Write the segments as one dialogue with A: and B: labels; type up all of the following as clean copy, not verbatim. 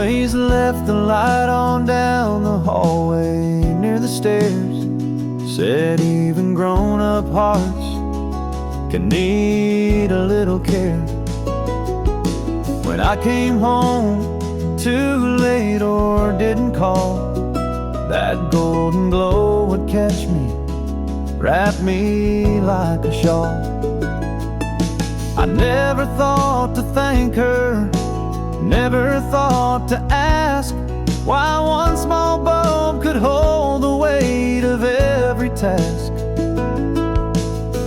A: always left the light on down the hallway near the stairs. Said even grown-up hearts can need a little care. When I came home too late or didn't call, that golden glow would catch me, wrap me like a shawl. I never thought to thank her, never thought to ask why one small bulb could hold the weight of every task.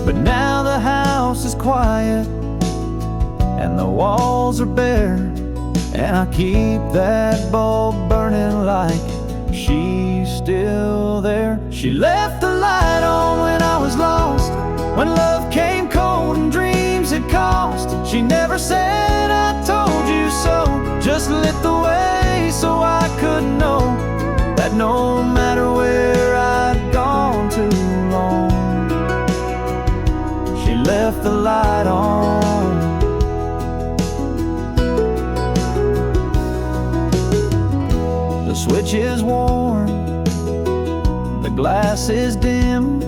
A: But now the house is quiet and the walls are bare, and I keep that bulb burning like she's still there. She left the light on when I was lost, when love came cold and dreams had cost. She never said I told you so, just lit the way so I could know that no matter where I'd gone too long, she left the light on. The switch is warm, the glass is dim,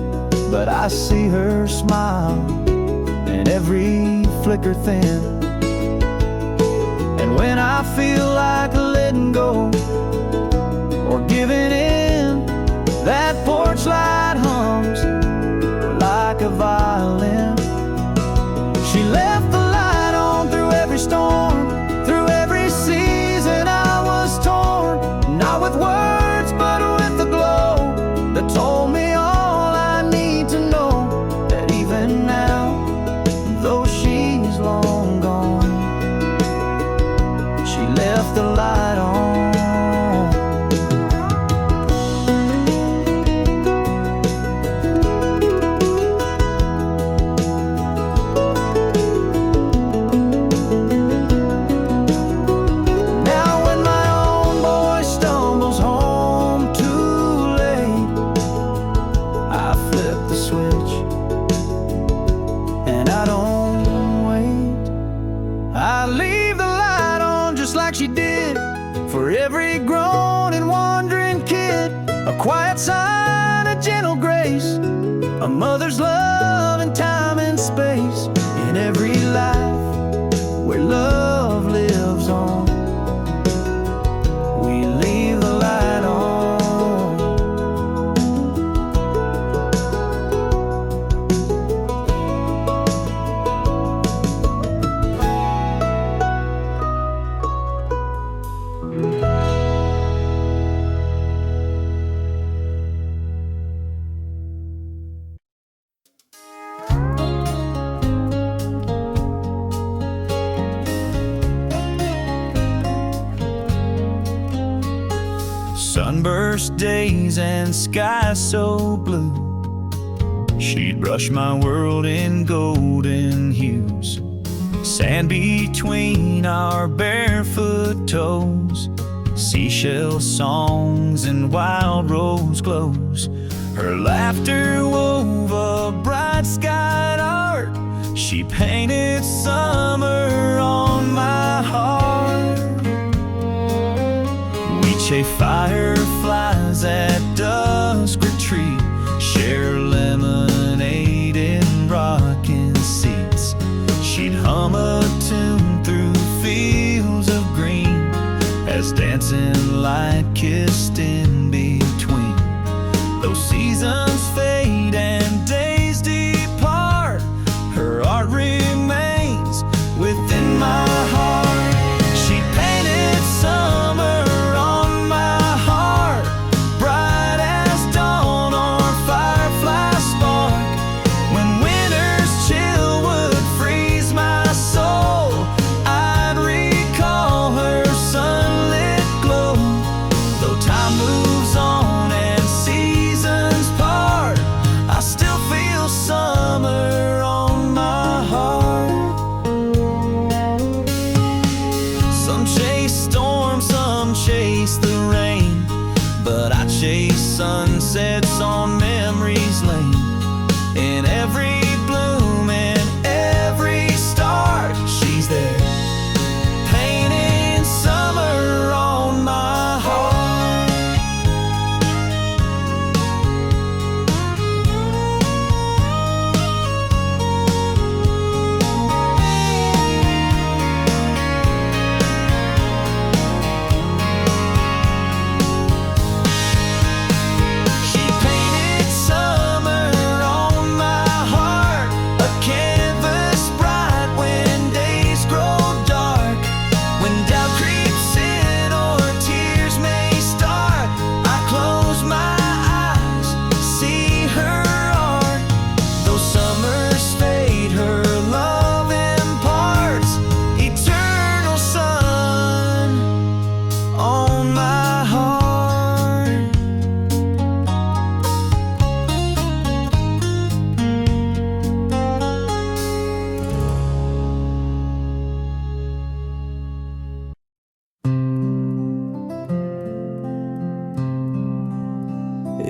A: but I see her smile in every flicker thin. And when I feel like letting go or giving in, that porch light hums like a violin. She left the light on through every storm, through every season I was torn. Not with words, but with the glow that told me all I need to know. That even now, though she's long gone, she left the light on. She did for every grown and wandering kid, a quiet sign, a gentle grace, a mother's love in time and space. In every life where love lives on, we leave the light on. Sunburst days and skies so blue, she'd brush my world in golden hues. Sand between our barefoot toes, seashell songs and wild rose glows. Her laughter wove a bright skyed art, she painted summer on my heart. We chase fireflies at dusk retreat, share lemonade in rocking seats. She'd hum a tune through fields of green as dancing light kissed in between. Though seasons fade and days depart, her art remains within my heart. She painted summer on my heart, bright as dawn or firefly spark. When winter's chill would freeze my soul, I'd recall her sunlit glow. Though time moves on and seasons part, I still feel summer on my heart. Some chase storms, some chase the rain, but I chase sunsets on memory's lane. In every bloom and every start, she's there, painting summer on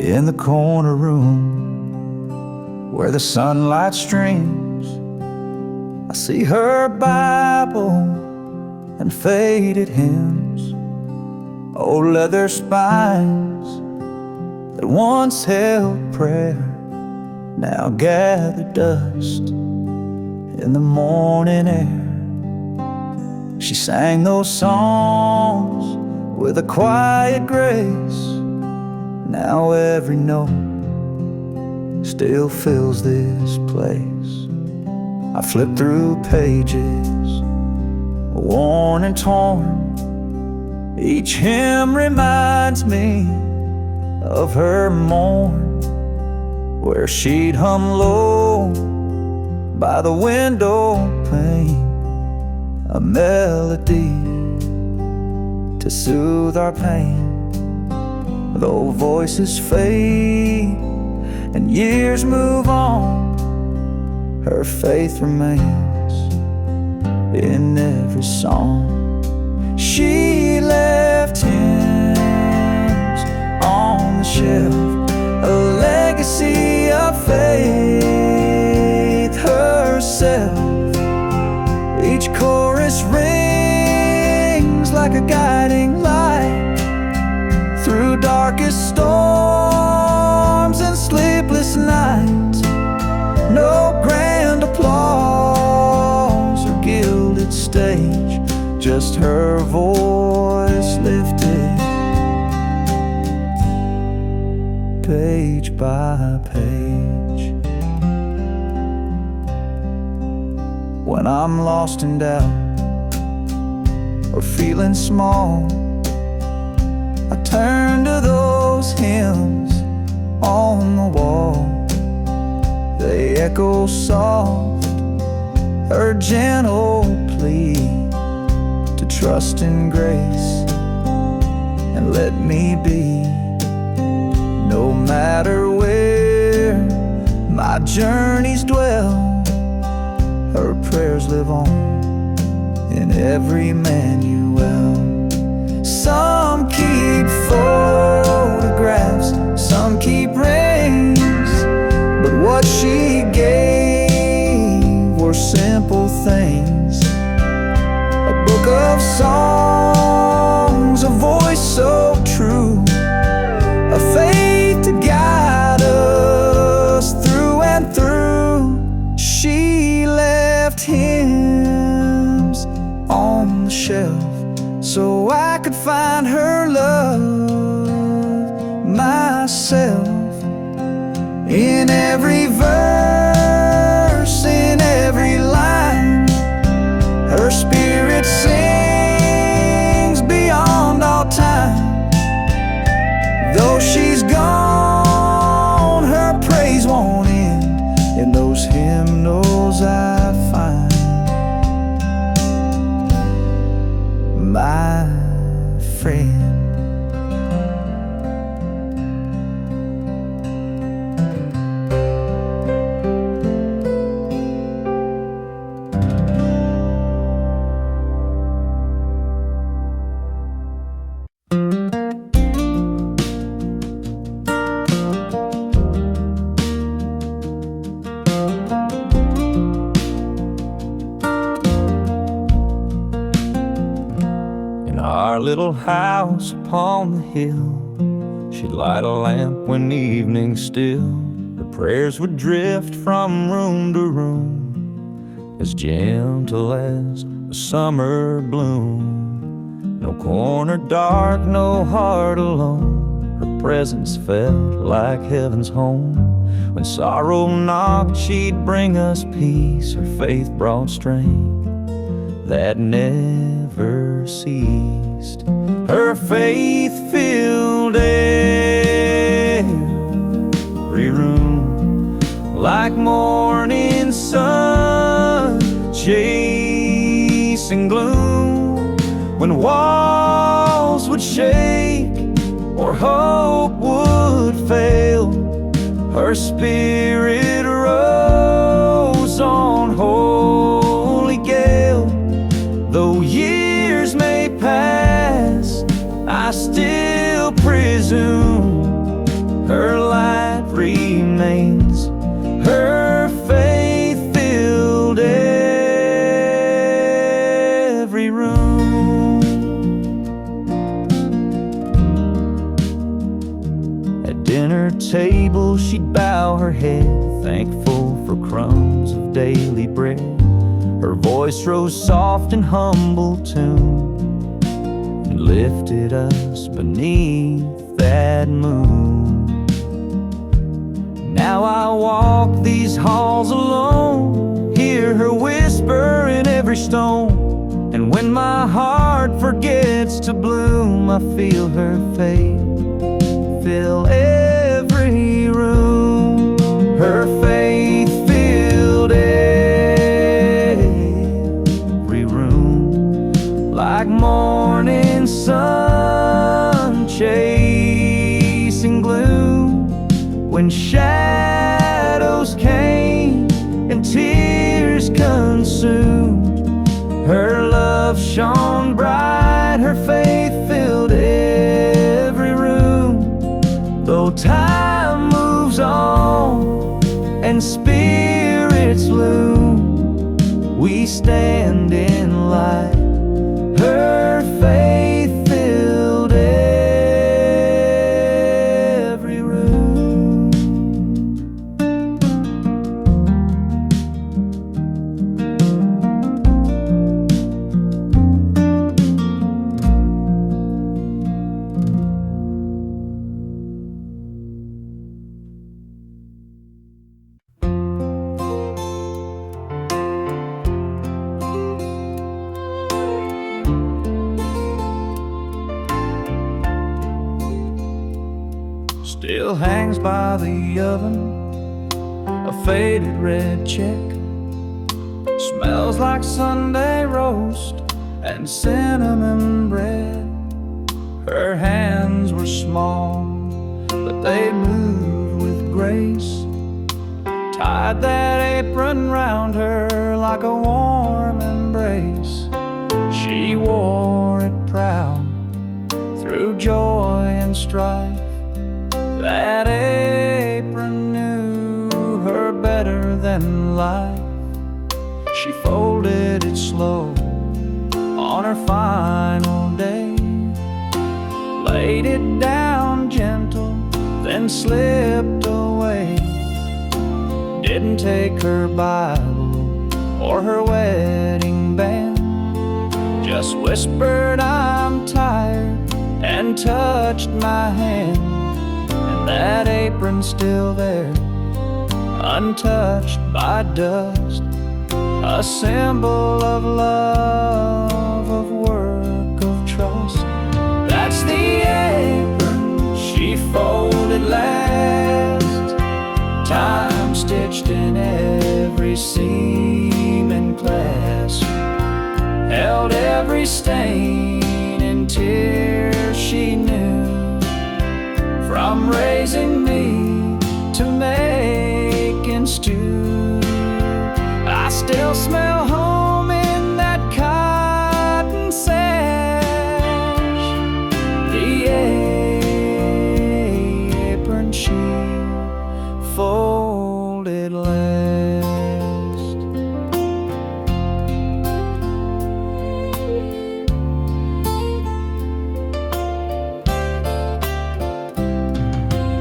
A: In the corner room where the sunlight streams, I see her Bible and faded hymns, old leather spines that once held prayer, now gather dust in the morning air. She sang those songs with a quiet grace. Now every note still fills this place. I flip through pages, worn and torn. Each hymn reminds me of her morn, where she'd hum low by the window pane, a melody to soothe our pain. Though voices fade and years move on, her faith remains in every song. She left hymns on the shelf, a legacy of faith herself. Each chorus rings like a guiding light through darkest storms and sleepless nights. No grand applause or gilded stage, just her voice lifted page by page. When I'm lost in doubt or feeling small, I turn to those hymns on the wall. They echo soft, her gentle plea to trust in grace and let me be. No matter where my journeys dwell, her prayers live on in every manual. Some keep photographs, some keep rings, but what she gave were simple things. A book of songs, a voice so true, a faith to guide us through and through. She left hymns on the shelf so I could find her love myself. In every verse, in every line, her spirit sings beyond all time. Though she's gone, her praise won't end. In those hymnals I find my friend. Our little house upon the hill, she'd light a lamp when evening's still. Her prayers would drift from room to room, as gentle as a summer bloom. No corner dark, no heart alone, her presence felt like heaven's home. When sorrow knocked, she'd bring us peace. Her faith brought strength that never ceased. Her faith filled every room like morning sun chasing gloom. When walls would shake or hope would fail, her spirit rose on holy gale. Though years may pass, I still presume her light remains. Her faith filled every room. At dinner table she'd bow her head, thankful for crumbs of daily bread. Her voice rose soft in humble tune and lifted us beneath that moon. Now I walk these halls alone, hear her whisper in every stone. And when my heart forgets to bloom, I feel her faith fill every room. Her faith filled every room, like morning sun chasing gloom. When shadows came and tears consumed, her love shone bright, her faith filled every room. Though time moves on and spirits loom, we stand in light. Her faith filled every room. Still hangs by the oven a faded red check. Smells like Sunday roast and cinnamon bread. Her hands were small, but they moved with grace. Tied that apron round her like a warm embrace. She wore it proud through joy and strife. That apron knew her better than life. She folded it slow on her final day, laid it down gentle, then slipped away. Didn't take her Bible or her wedding band, just whispered, "I'm tired," and touched my hand. That apron's still there, untouched by dust, a symbol of love, of work, of trust. That's the apron she folded last, time stitched in every seam and clasp, held every stain and tear she knew. From raising me to making stew, I still smell home in that cotton sash. The apron she folded last.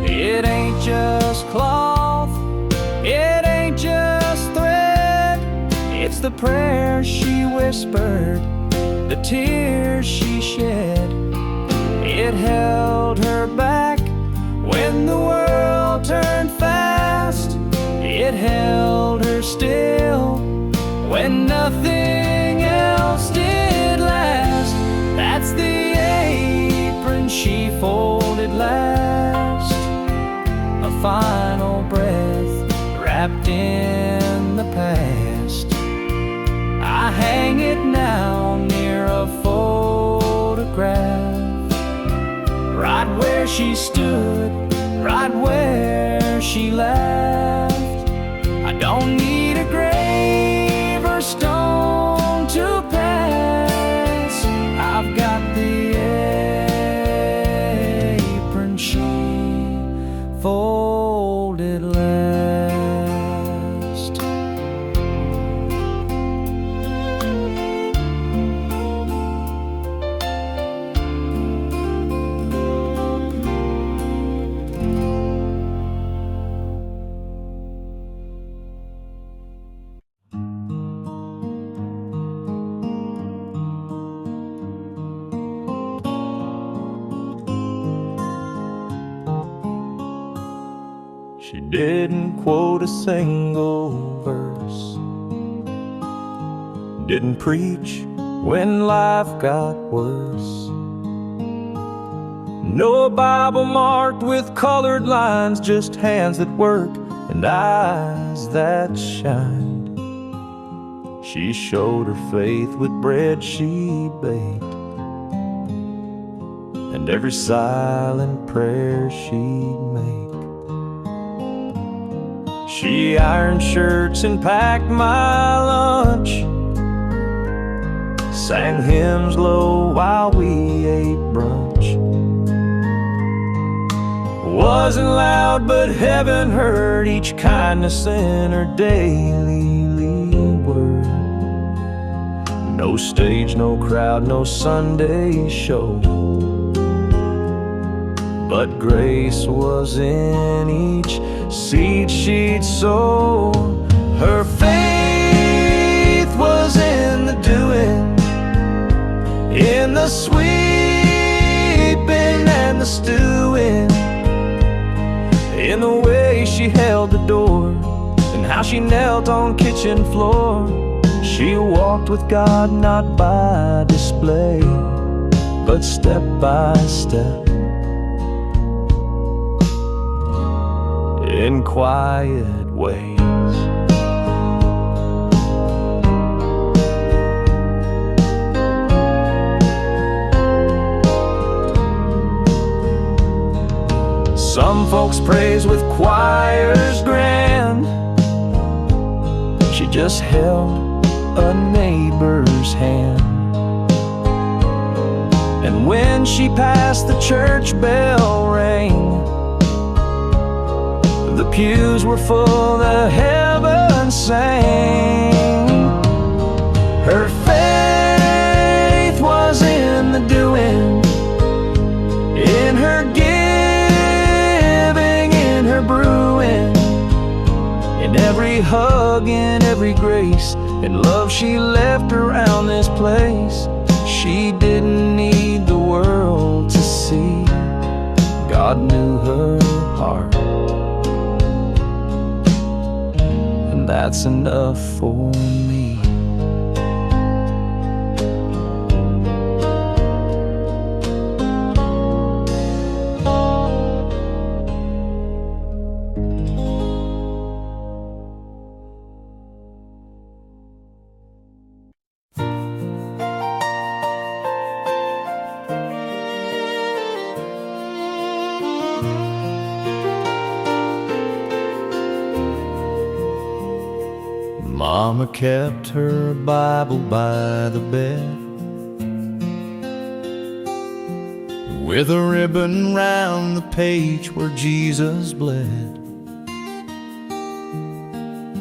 A: It ain't just cloth, it ain't just thread. It's the prayers she whispered, the tears she shed. It held her back when the world turned fast. It held her still when nothing else did last. That's the apron she folded last, a final breath wrapped in the past. I hang it now near a photograph, right where she stood, right where she laughed. I don't need a grave or stone to pass. I've got the apron she folded. She didn't quote a single verse, didn't preach when life got worse. No Bible marked with colored lines, just hands that work and eyes that shined. She showed her faith with bread she baked and every silent prayer she'd make. She ironed shirts and packed my lunch, sang hymns low while we ate brunch. Wasn't loud, but heaven heard each kindness in her daily word. No stage, no crowd, no Sunday show, but grace was in each seed she'd sow. Her faith was in the doing, in the sweeping and the stewing, in the way she held the door and how she knelt on kitchen floor. She walked with God not by display, but step by step, in quiet ways. Some folks praise with choirs grand. She just held a neighbor's hand, and when she passed, the church bell rang. The pews were full, the heavens sang. Her faith was in the doing, in her giving, in her brewing, in every hug, in every grace and love she left around this place. She didn't need the world to see, God knew her heart, and that's enough for me. Mama kept her Bible by the bed, with a ribbon round the page where Jesus bled.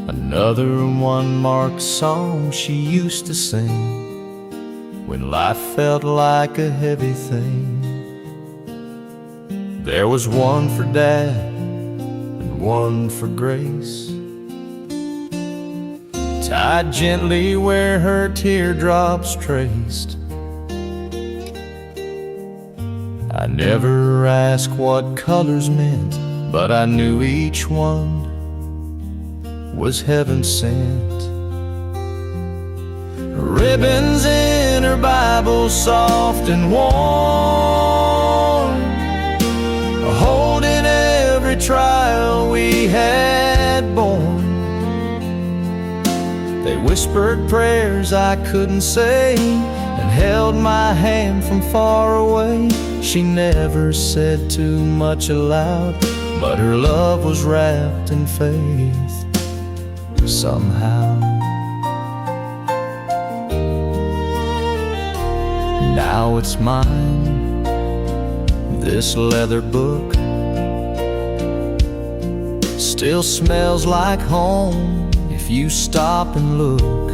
A: Another one-marked song she used to sing when life felt like a heavy thing. There was one for Dad and one for Grace, tied gently where her teardrops traced. I never asked what colors meant, but I knew each one was heaven sent. Ribbons in her Bible, soft and warm, holding every trial we had borne. They whispered prayers I couldn't say and held my hand from far away. She never said too much aloud, but her love was wrapped in faith somehow. Now it's mine, this leather book still smells like home if you stop and look.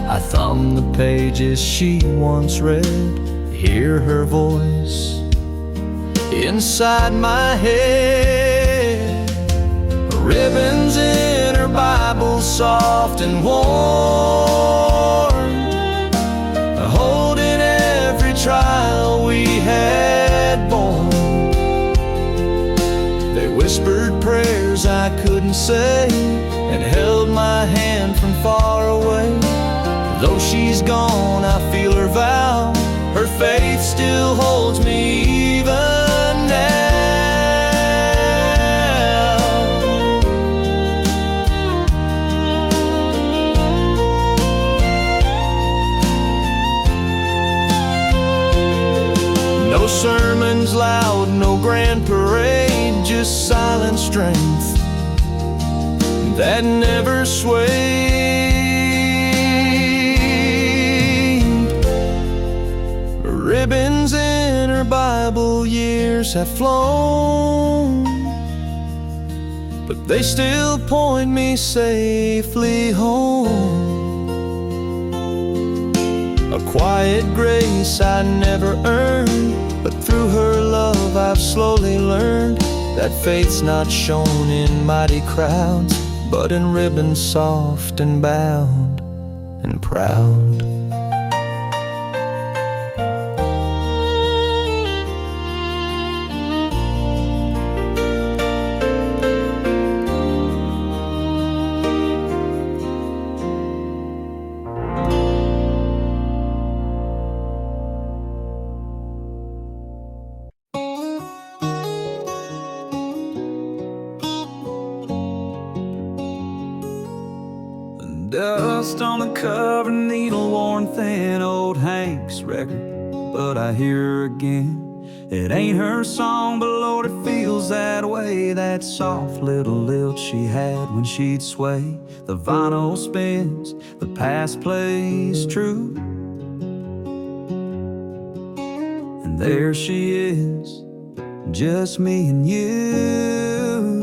A: I thumb the pages she once read, hear her voice inside my head. Ribbons in her Bible, soft and warm, holding every trial we had borne. words I couldn't say, and held my hand from far away. Though she's gone, I feel her vow. Her faith still holds me even now. No sermons loud, no grand parade, just silent strength that never swayed. Ribbons in her Bible years have flown, but they still point me safely home. A quiet grace I never earned, but through her love I've slowly learned that faith's not shown in mighty crowds, but in ribbons soft and bound and proud. Dust on the cover, needle-worn thin, old Hank's record, but I hear her again. It ain't her song, but Lord, it feels that way. That soft little lilt she had when she'd sway. The vinyl spins, the past plays true, and there she is, just me and you.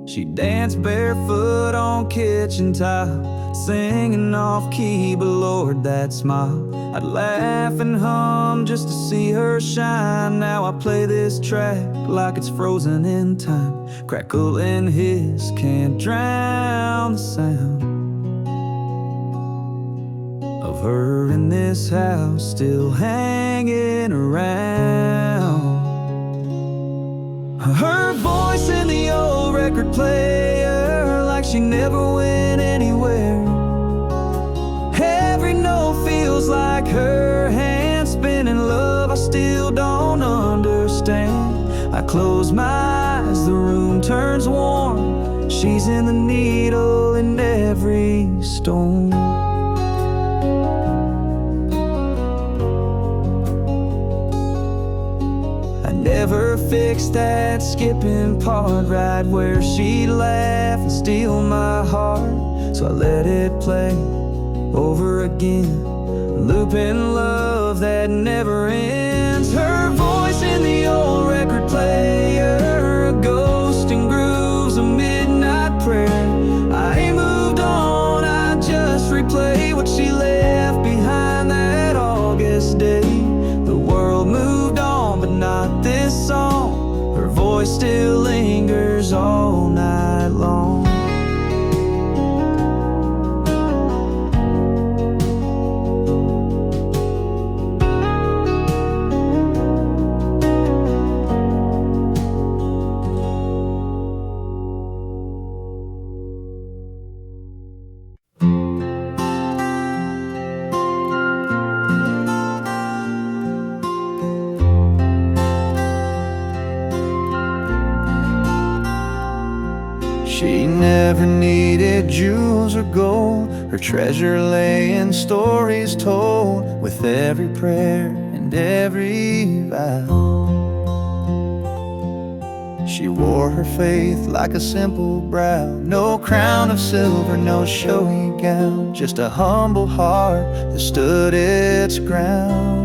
A: She danced barefoot on kitchen tile, singing off key, but Lord, that smile. I'd laugh and hum just to see her shine. Now I play this track like it's frozen in time. Crackle and hiss can't drown the sound of her in this house, still hanging around. Her voice in the old record player, like she never went anywhere. Every note feels like her hand spinning. Love I still don't understand. I close my eyes, the room turns warm. She's in the needle in every storm. Never fixed that skipping part, right where she'd laugh and steal my heart. So I let it play over again, looping love that never ends. Her voice in the old record player, a ghost in grooves, a midnight prayer. I ain't moved on, I just replay what she left behind that August day. The world moved on, but not this song. Her voice still lingers all night long. She never needed jewels or gold. Her treasure lay in stories told, with every prayer and every vow. She wore her faith like a simple brow. No crown of silver, no showy gown, just a humble heart that stood its ground.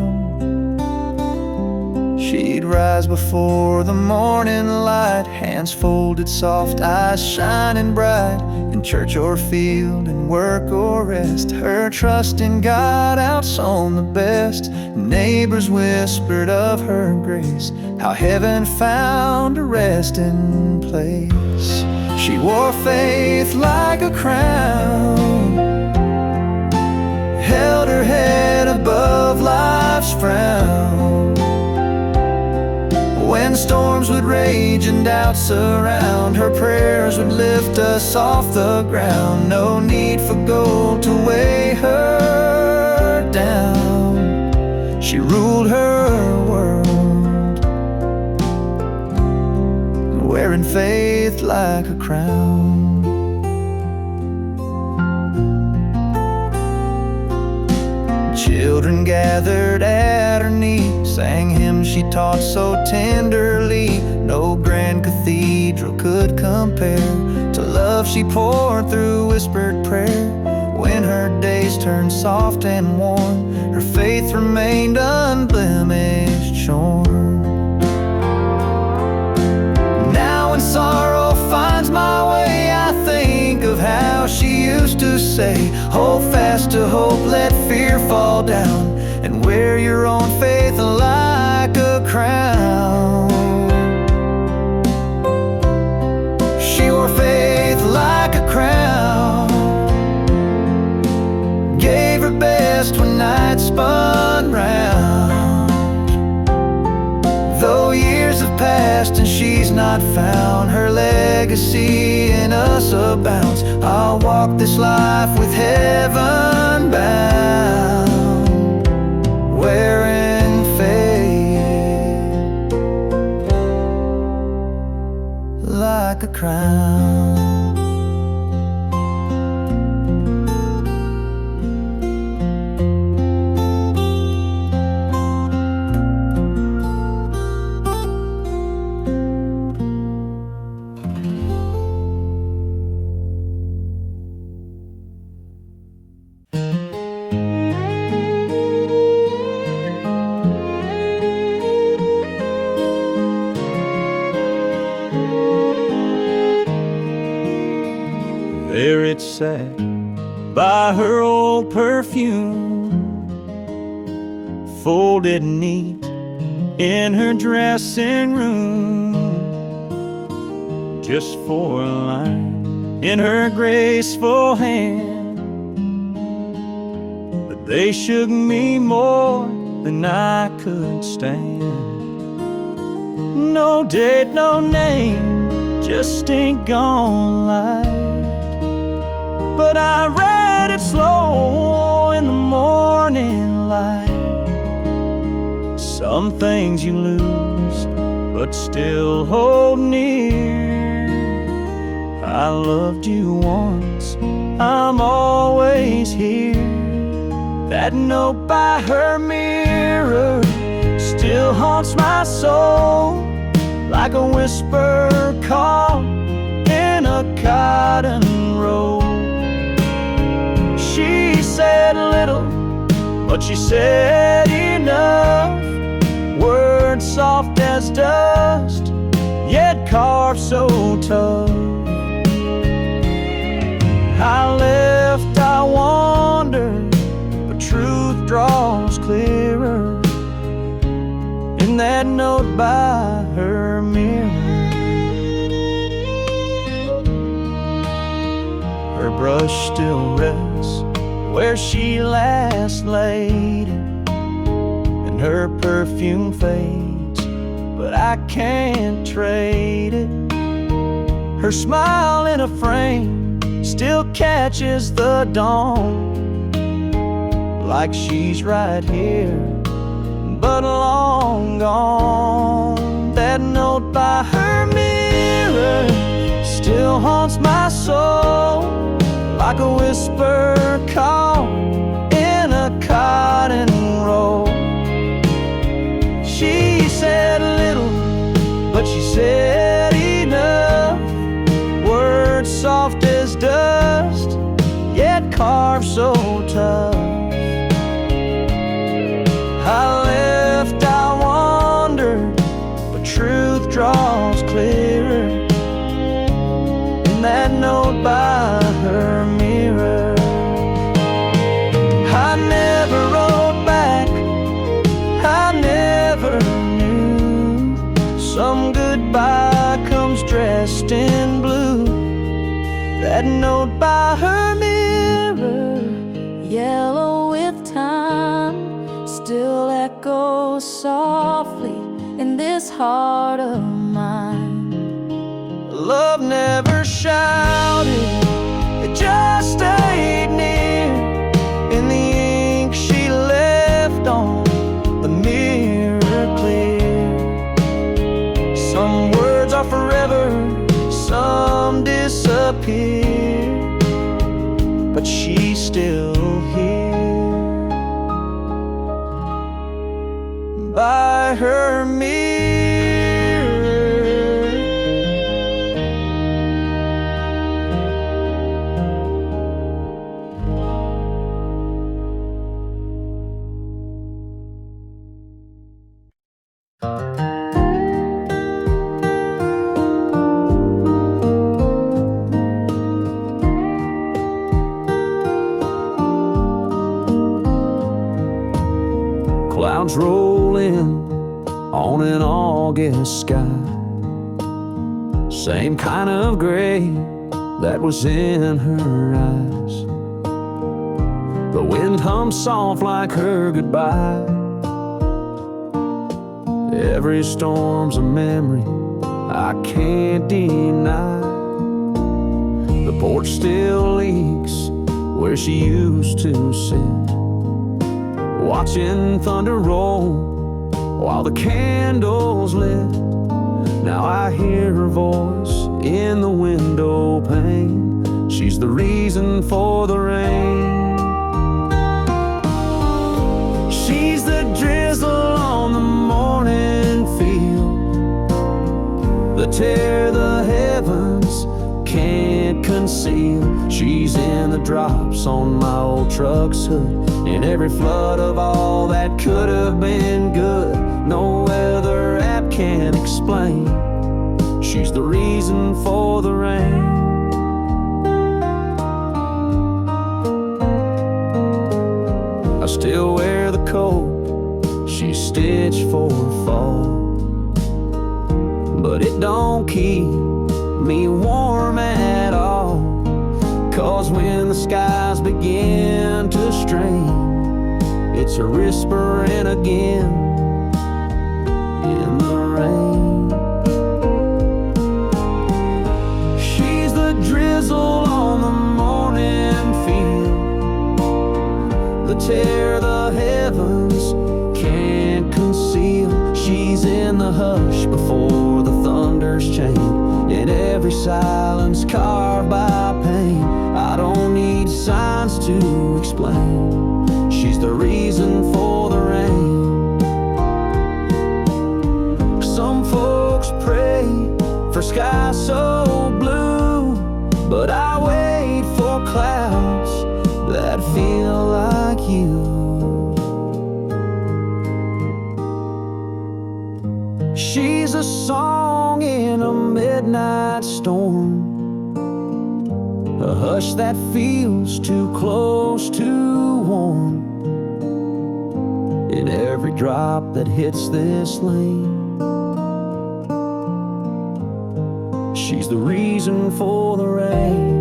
A: She'd rise before the morning light, hands folded soft, eyes shining bright. In church or field, in work or rest, her trust in God outshone the best. Neighbors whispered of her grace, how heaven found a resting place. She wore faith like a crown, held her head above life's frown. When When storms would rage and doubts surround, her prayers would lift us off the ground. No need for gold to weigh her down. She ruled her world, wearing faith like a crown. Children gathered at her knee, sang hymns she taught so tenderly. No grand cathedral could compare to love she poured through whispered prayer. When her days turned soft and warm, her faith remained unblemished, shorn. Now when sorrow finds my way, I think of how she used to say, hold fast to hope, let fear fall down, and wear your own faith like a crown. She wore faith like a crown, gave her best when night spun round. Though years have passed and she's not found, her legacy in us abounds. I'll walk this life with heaven bound, wearing faith like a crown.
B: There it sat by her old perfume, folded neat in her dressing room, just for a line in her graceful hand. But they shook me more than I could stand. No date, no name, just ain't gone light. But I read it slow in the morning light. Some things you lose, but still hold near. I loved you once, I'm always here. That note by her mirror still haunts my soul, like a whisper caught in a cotton roll. She said little, but she said enough. Words soft as dust, yet carved so tough. I left, I wandered, but truth draws clearer in that note by her mirror. Her brush still rests where she last laid it, and her perfume fades, but I can't trade it. Her smile in a frame still catches the dawn, like she's right here, but long gone. That note by her mirror still haunts my soul, like a whisper caught in a cotton roll. She said little, but she said enough. Words soft as dust, yet carved so tough. I left, I wandered, but truth draws clearer in that note by her mirror. I never wrote back, I never knew. Some goodbye comes dressed in blue. That note by her mirror, yellow with time, still echoes softly
C: in this heart of mine.
B: Love never shouted, it just stayed near. In the ink she left on the mirror clear. Some words are forever, some disappear, but she's still here by her mirror. Clouds roll in on an August sky, same kind of gray that was in her eyes. The wind hums soft like her goodbye. Every storm's a memory I can't deny. The porch still leaks where she used to sit, watching thunder roll while the candles lit. Now I hear her voice in the window pane. She's the reason for the rain. She's the drizzle on the morning field, the tear the heavens can't conceal. She's in the drops on my old truck's hood, in every flood of all that could have been good. No weather app can explain. She's the reason for the rain. I still wear the coat she stitched for fall, but it don't keep me warm at all. 'Cause when the skies begin to strain, it's her whispering again in the rain. She's the drizzle on the morning field, the tear the heavens can't conceal. She's in the hush before the thunder's chain, in every silence carved by pain. I don't need signs to explain. She's the reason for the rain. Some folks pray for skies so blue, but I wait for clouds that feel like you. She's a song in a midnight storm, a hush that feels too close to warm. In every drop that hits this lane, she's the reason for the rain.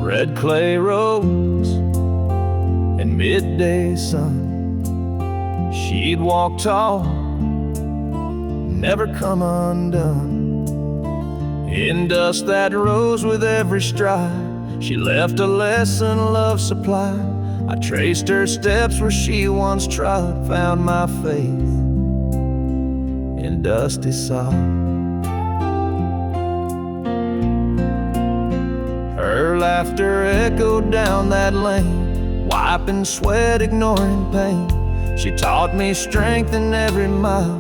B: Red clay roads and midday sun. She'd walk tall, never come undone. In dust that rose with every stride, she left a lesson love supplied. I traced her steps where she once trod, found my faith in dusty sod. Her laughter echoed down that lane, wiping sweat, ignoring pain. She taught me strength in every mile,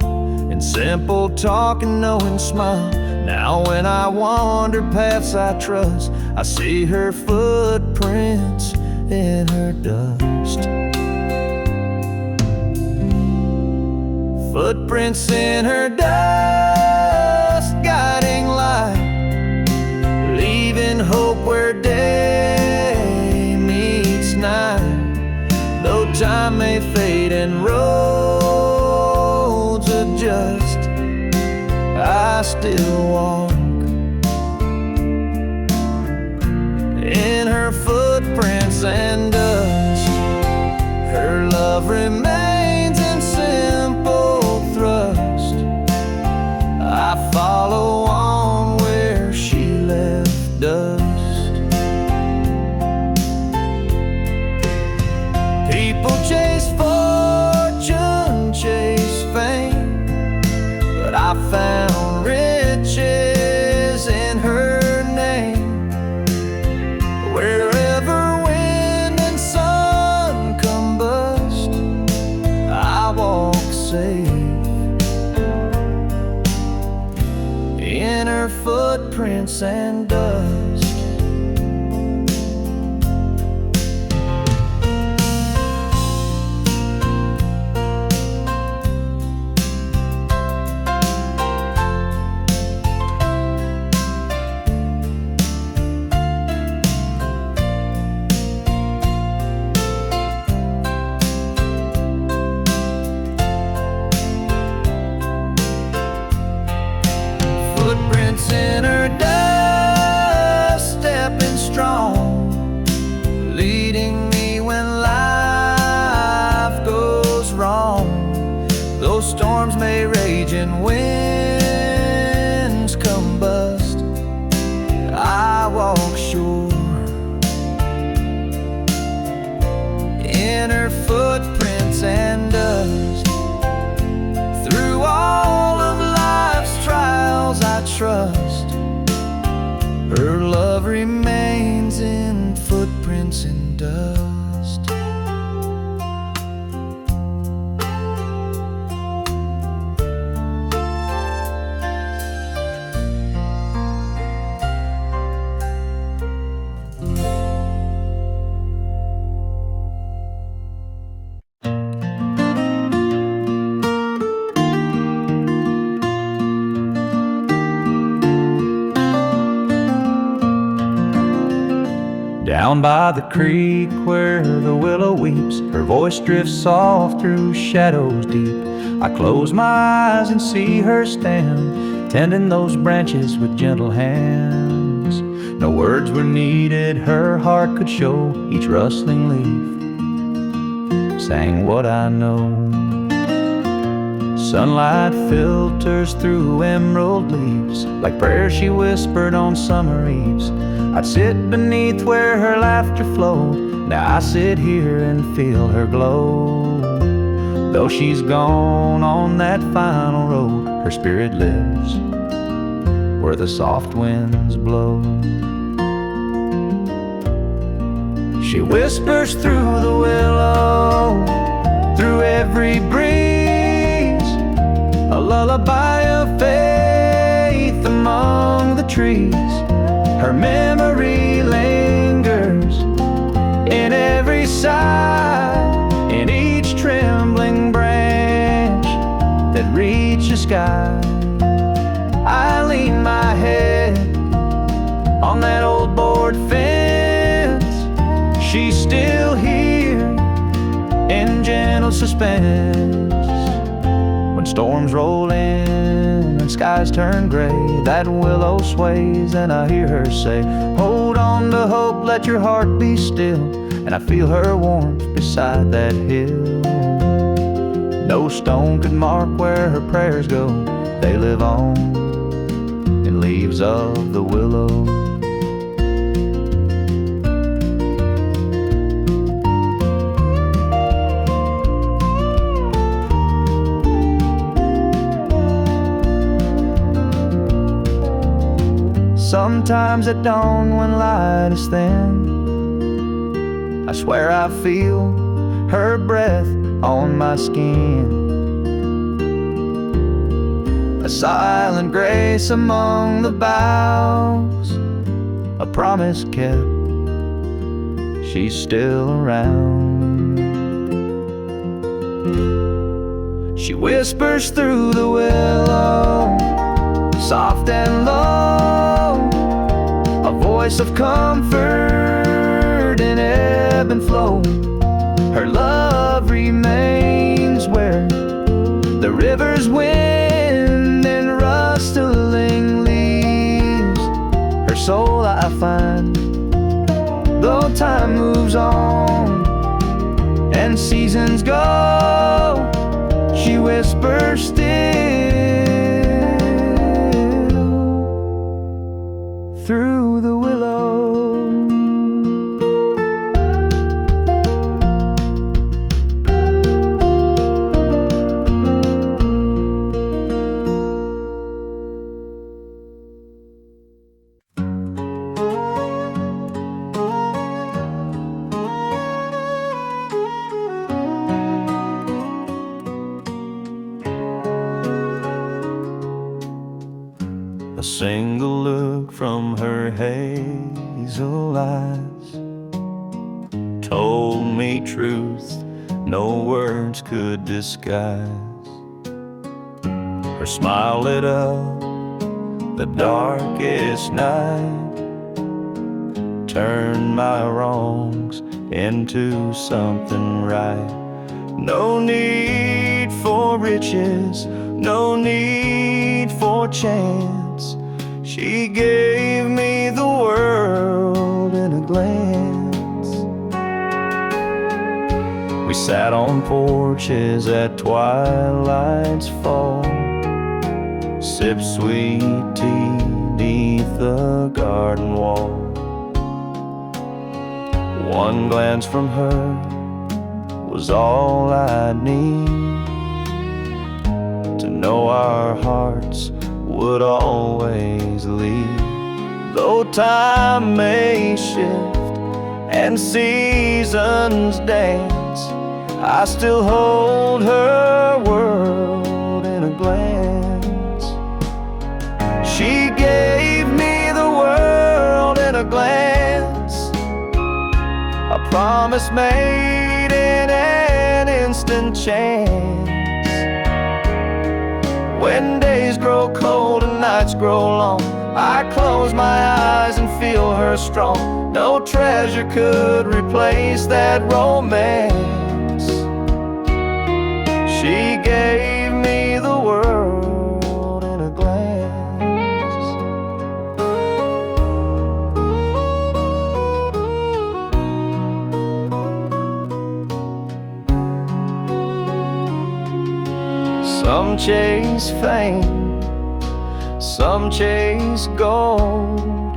B: in simple talk and knowing smile. Now when I wander paths I trust, I see her footprints in her dust. Footprints in her dust, I still walk in her footprints and dust. Her love remains in simple thrust. I follow on where she left dust. People chase fortune, chase fame, but I found riches in her name. Wherever wind and sun combust, I walk safe in her footprints and dust. Footprints in her dust, stepping strong, leading me when life goes wrong. Though storms may rage and winds combust, I walk sure in her footprints and dust. Through all of life's trials I trust, her love remains in footprints and dust.
A: Down by the creek where the willow weeps, her voice drifts soft through shadows deep. I close my eyes and see her stand, tending those branches with gentle hands. No words were needed, her heart could show. Each rustling leaf sang what I know. Sunlight filters through emerald leaves, like prayers she whispered on summer eves. I'd sit beneath where her laughter flowed. Now I sit here and feel her glow. Though she's gone on that final road, her spirit lives where the soft winds blow. She whispers through the willow, through every breeze, a lullaby of faith among the trees. Her memory lingers in every sigh, in each trembling branch that reaches the sky. I lean my head on that old board fence. She's still here in gentle suspense. When storms roll in and skies turn gray, that willow sways and I hear her say, hold on to hope, let your heart be still. And I feel her warmth beside that hill. No stone could mark where her prayers go. They live on in leaves of the willow. Sometimes at dawn when light is thin, I swear I feel her breath on my skin. A silent grace among the boughs, a promise kept, she's still around. She whispers through the willow, soft and low, a voice of comfort in ebb and flow. Her love remains where the river's wind and rustling soul I find. Though time moves on and seasons go, she whispers still through the willow. A single look from her hazel eyes told me truth no words could disguise. Her smile lit up the darkest night, turned my wrongs into something right. No need for riches, no need for chance. She gave me the world in a glance. We sat on porches at twilight's fall, sipped sweet tea beneath the garden wall. One glance from her was all I'd need to know our hearts would always lead. Though time may shift and seasons dance, I still hold her world in a glance. She gave me the world in a glance, a promise made in an instant chance. When days grow cold and nights grow long, I close my eyes and feel her strong. No treasure could replace that romance. She gave me the world in a glance. Some chase fame, some chase gold,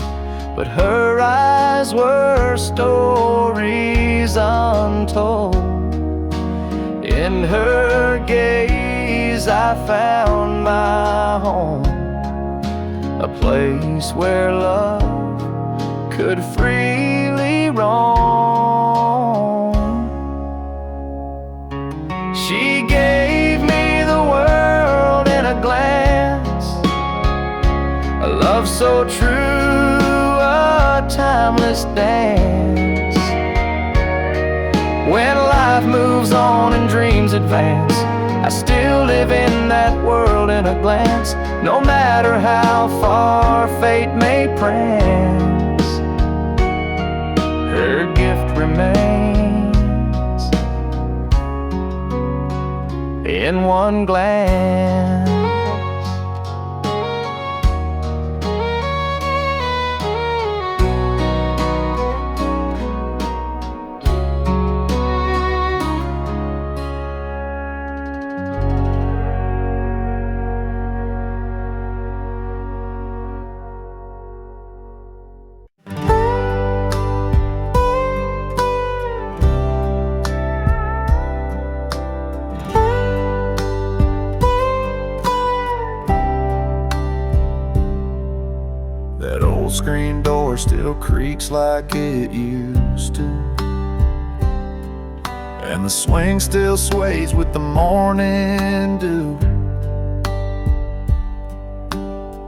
A: but her eyes were stories untold. In her gaze I found my home, a place where love could freely roam. She gave me the world in a glance, a love so true, a timeless dance. When life moves on and dreams advance, I still live in that world in a glance. No matter how far fate may prance, her gift remains in one glance. That old screen door still creaks like it used to, and the swing still sways with the morning dew.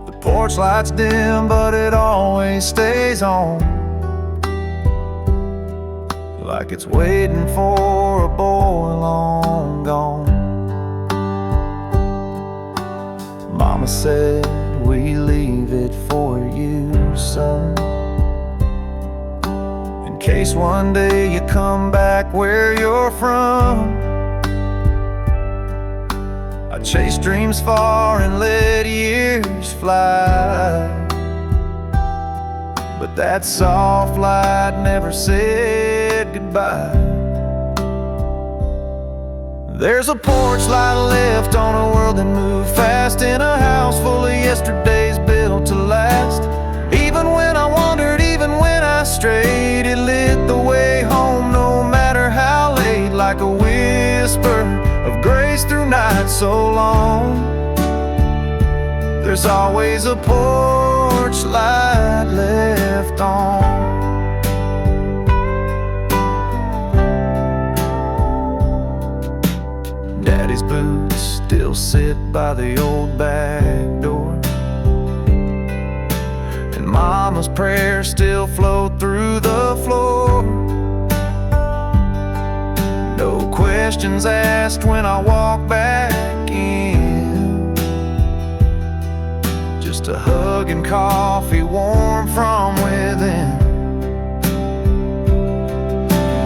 A: The porch light's dim, but it always stays on, like it's waiting for a boy long gone. Mama said we leave it for you, son, in case one day you come back where you're from. I chase dreams far and let years fly, but that soft light never said goodbye. There's a porch light left on a world that moved fast, in a house full of yesterdays built to last. Even when I wandered, even when I strayed, it lit the way home no matter how late, like a whisper of grace through night so long. There's always a porch light left on. Daddy's boots still sit by the old back door, and Mama's prayers still flow through the floor. No questions asked when I walk back in, just a hug and coffee warm from within.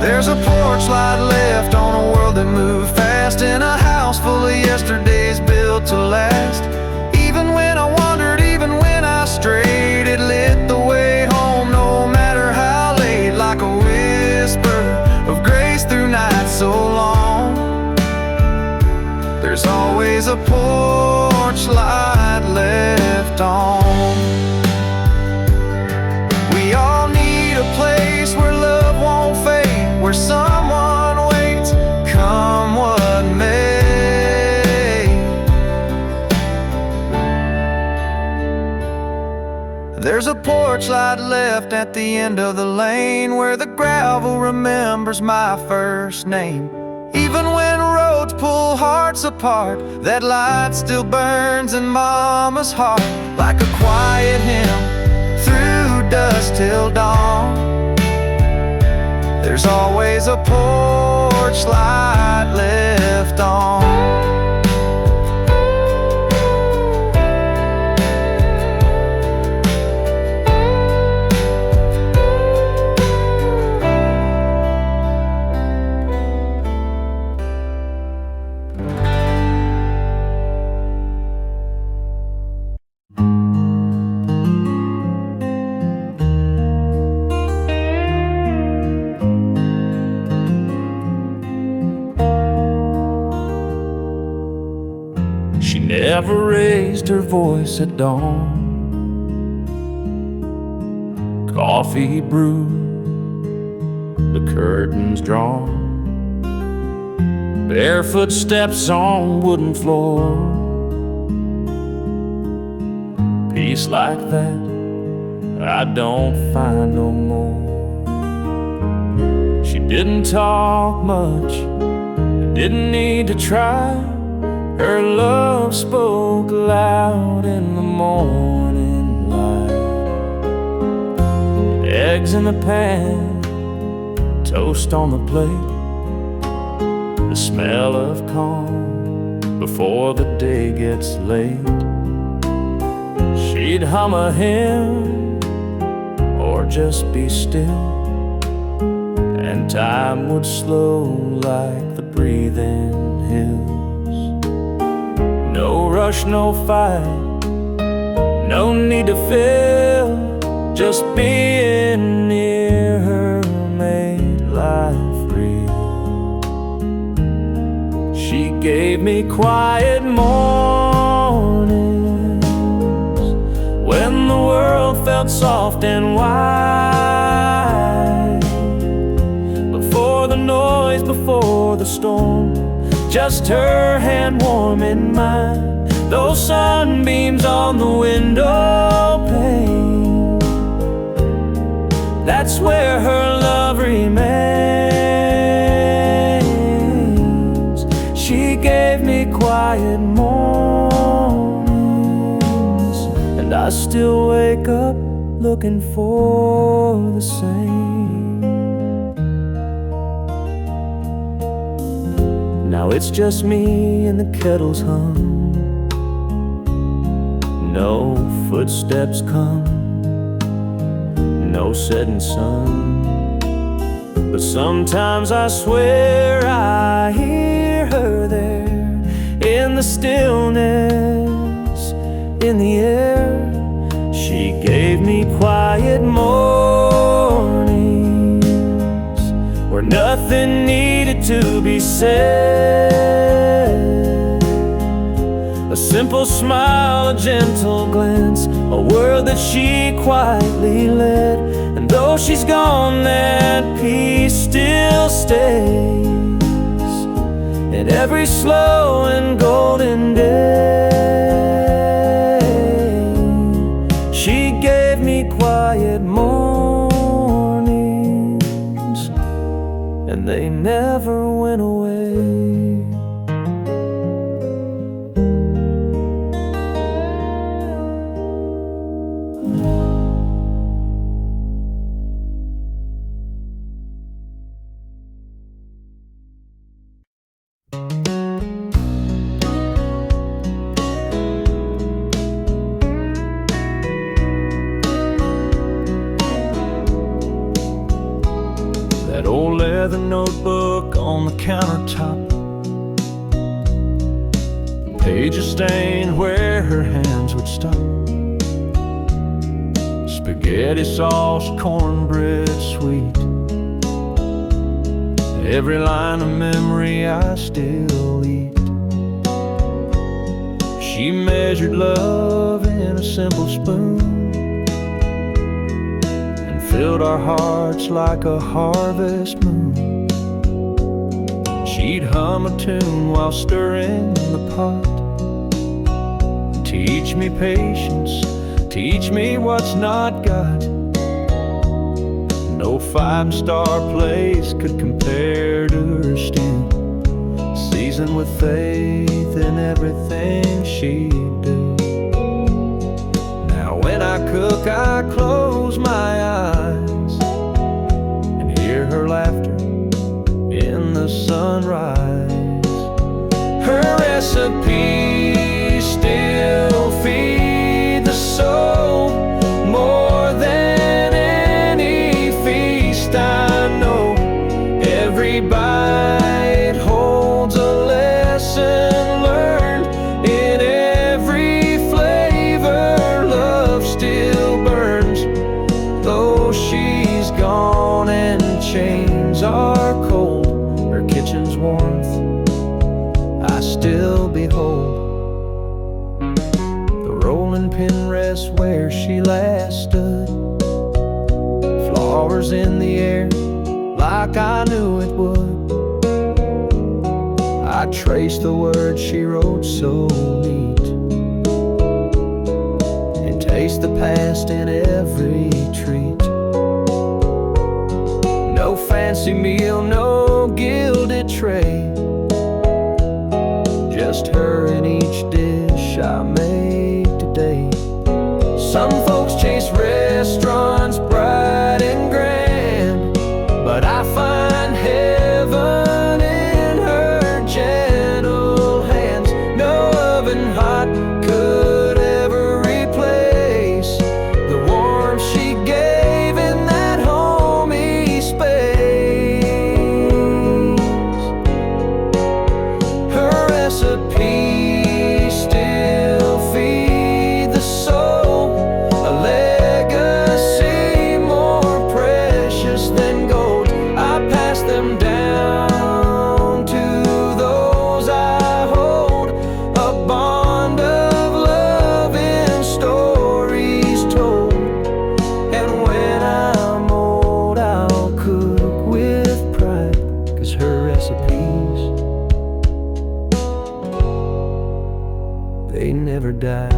A: There's a porch light left on a world that moved fast, in a house full of yesterdays built to last. Even when I wandered, even when I strayed, it lit the way home no matter how late, like a whisper of grace through night so long. There's always a porch light left on. We all need a place where love won't fade, where someone waits, come what may. There's a porch light left at the end of the lane, where the gravel remembers my first name. Even when roads pull hearts apart, that light still burns in Mama's heart, like a quiet hymn through dusk till dawn. There's always a porch light left on.
B: She never raised her voice at dawn. Coffee brewed, the curtains drawn, barefoot steps on wooden floor. Peace like that I don't find no more. She didn't talk much, didn't need to try. Her love spoke loud in the morning light. Eggs in the pan, toast on the plate, the smell of calm before the day gets late. She'd hum a hymn or just be still, and time would slow like the breathing hills. No rush, no fight, no need to fill, just being near her made life real. She gave me quiet mornings when the world felt soft and wide. Before the noise, before the storm, just her hand warm in mine. Those sunbeams on the window pane, that's where her love remains. She gave me quiet mornings, and I still wake up looking for the same. Now it's just me and the kettle's hum. No footsteps come, no setting sun. But sometimes I swear I hear her there, in the stillness, in the air. She gave me quiet moments
A: nothing needed to be said. A simple smile, a gentle glance, a word that she quietly led. And though she's gone, that peace still stays in every slow and golden day. She gave me quiet mornings, and they never went away. That old leather notebook on the countertop, pages stained where her hands would stop. Spaghetti sauce, cornbread sweet, every line of memory I still eat. She measured love in a simple spoon, filled our hearts like a harvest moon. She'd hum a tune while stirring the pot. Teach me patience, teach me what's not got. No five-star place could compare to her stew, seasoned with faith in everything she'd do. Now when I cook, I close my eyes and hear her laughter in the sunrise. Her recipes still feed the soul more than any feast I know. Every bite holds a lesson learned in every flavor. Love still burns, though she's gone and chains are cold. Her kitchen's warmth I still behold. The rolling pin rests where she last stood, flowers in the air like I knew it would. I traced the words she wrote so neat, and taste the past in every treat. No fancy meal, no gilded tray, just her in each dish I made today. Some folks chase restaurants bright and grand, but I find heaven in her gentle hands. No oven hot could ever replace the warmth she gave in that homey space. Her recipes still feed the soul, a legacy more precious than gold. I pass them down to those I hold, a bond of love in stories told. And when I'm old, I'll cook with pride, 'cause her recipes, they never die.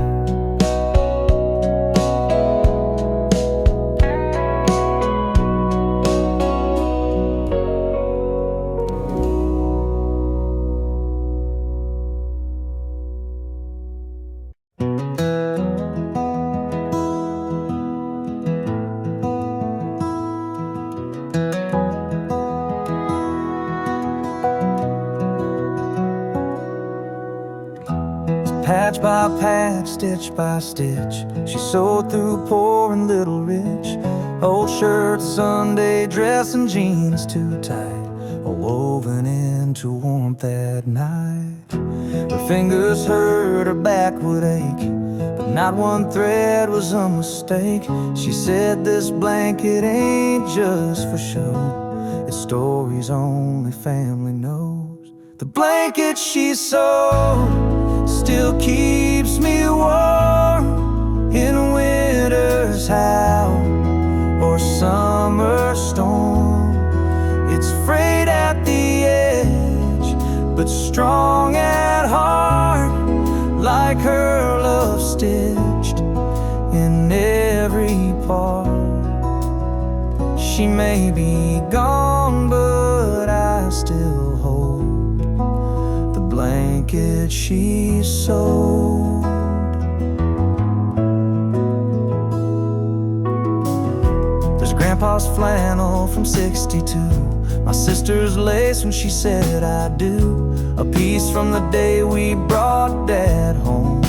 A: Patch by patch, stitch by stitch, she sewed through poor and little rich. Old shirts, Sunday dress, and jeans too tight, all woven into warmth that night. Her fingers hurt, her back would ache, but not one thread was a mistake. She said, this blanket ain't just for show, It's stories only family knows. The blanket she sewed still keeps me warm in winter's howl or summer storm. It's frayed at the edge, but strong at heart, like her love stitched in every part. She may be gone, but I still hold the blanket she sewed. There's Grandpa's flannel from '62, my sister's lace when she said I do, a piece from the day we brought Dad home,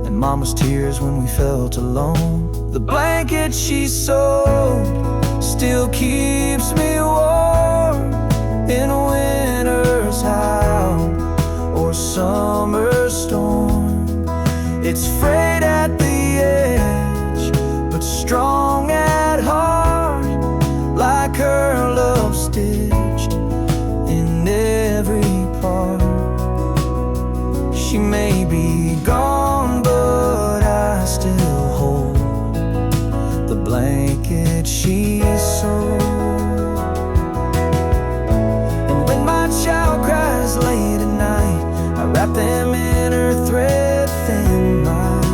A: and Mama's tears when we felt alone. The blanket she sewed still keeps me warm in winter's howl or summer storm. It's frayed at the edge, but strong at heart, like her love stitched in every part. She may be gone, but I still hold the blanket she sewed. And when my child cries late at night, I wrap them in her thread-thin light.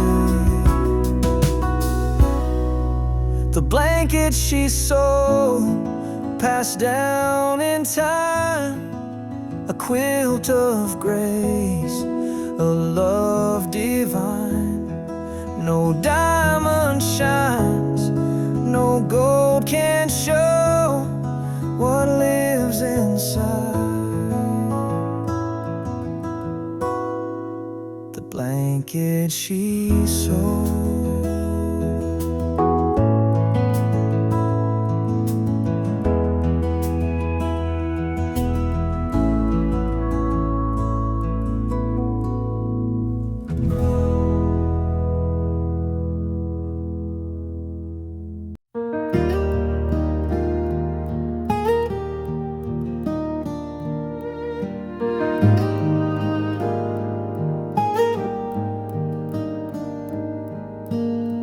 A: The blanket she sewed, passed down in time, a quilt of grace, a love divine. No diamond shines, no gold can show what lives inside the blanket she sewed.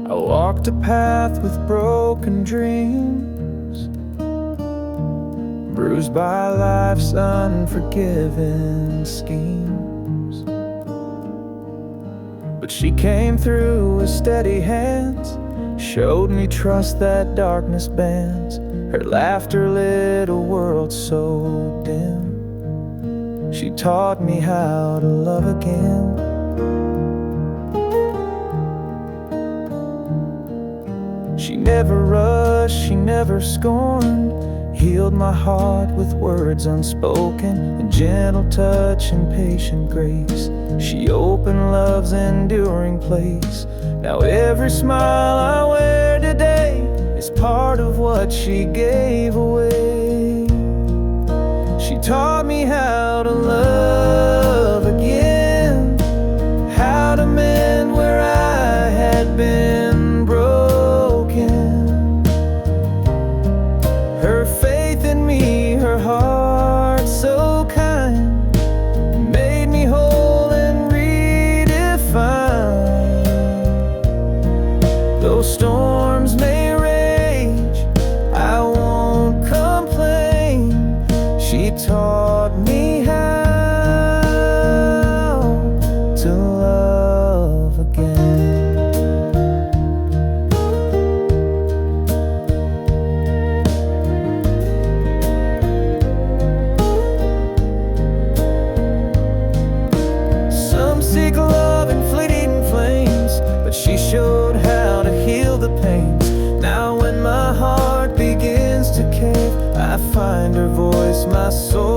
A: I walked a path with broken dreams, bruised by life's unforgiven schemes. But she came through with steady hands, showed me trust that darkness bans. Her laughter lit a world so dim. She taught me how to love again. She never rushed, she never scorned, healed my heart with words unspoken, a gentle touch and patient grace. She opened love's enduring place. Now every smile I wear today is part of what she gave away. She taught me how to love again, how to mend where I had been broken. Her faith in me, her heart so kind, made me whole and redefined. Though storms may rage, I won't complain. She taught me how to love again. Some seek love in fleeting flames, but she showed how to heal the pains. Now when my heart begins to cave, I find her voice, my soul